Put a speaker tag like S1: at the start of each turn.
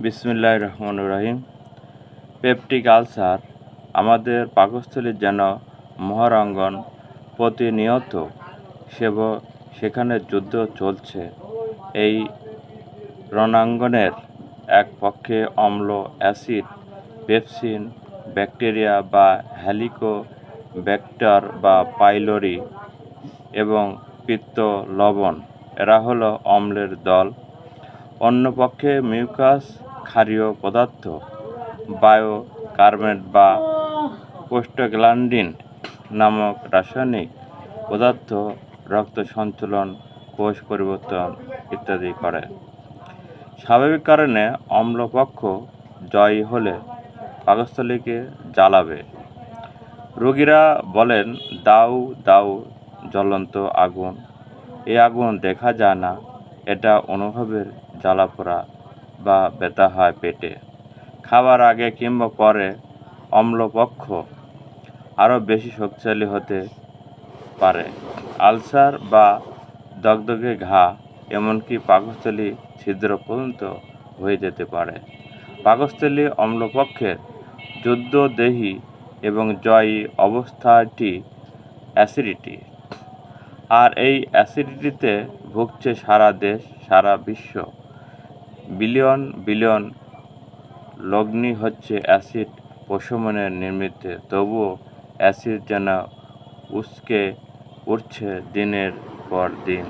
S1: বিসমিল্লাহির রহমানির রহিম। Peptic ulcer আমাদের পাকস্থলীর যেন মহারঙ্গন, প্রতিনিয়ত সেখানে যুদ্ধ চলছে। এই রণাঙ্গনের এক পক্ষে অম্ল, অ্যাসিড, পেপসিন, ব্যাকটেরিয়া বা হেলিকোব্যাক্টার বা পাইলোরি এবং পিত্ত, লবণ, এরা হলো অম্লের দল। অন্য পক্ষে মিউকাস, ক্ষারীয় পদার্থ, বায়োকার্বনেট বা প্রোস্টাগ্ল্যান্ডিন নামক রাসায়নিক পদার্থ রক্ত সঞ্চালন, কোষ পরিবর্তন ইত্যাদি করে। স্বাভাবিক কারণে অম্লপক্ষ জয়ী হলে পাকস্থলীকে জ্বালাবে। রোগীরা বলেন, দাও দাও জ্বলন্ত আগুন। এই আগুন দেখা যায় না, এটা অনুভবের জ্বালাপোড়া বা ব্যথা হয় পেটে। খাবার আগে কিংবা পরে অম্লপক্ষ আরও বেশি শক্তিশালী হতে পারে। আলসার বা দগদগে ঘা, এমনকি পাকস্থলী ছিদ্র পর্যন্ত হয়ে যেতে পারে। পাকস্থলী অম্লপক্ষের যুদ্ধদেহী এবং জয়ী অবস্থাটি অ্যাসিডিটি। আর এই অ্যাসিডিটিতে ভুগছে সারা দেশ, সারা বিশ্ব। বিলিয়ন বিলিয়ন লগ্নি হচ্ছে অ্যাসিড প্রশমনে নির্মিত, তবুও অ্যাসিড যেন উস্কে উঠছে দিনের পর দিন।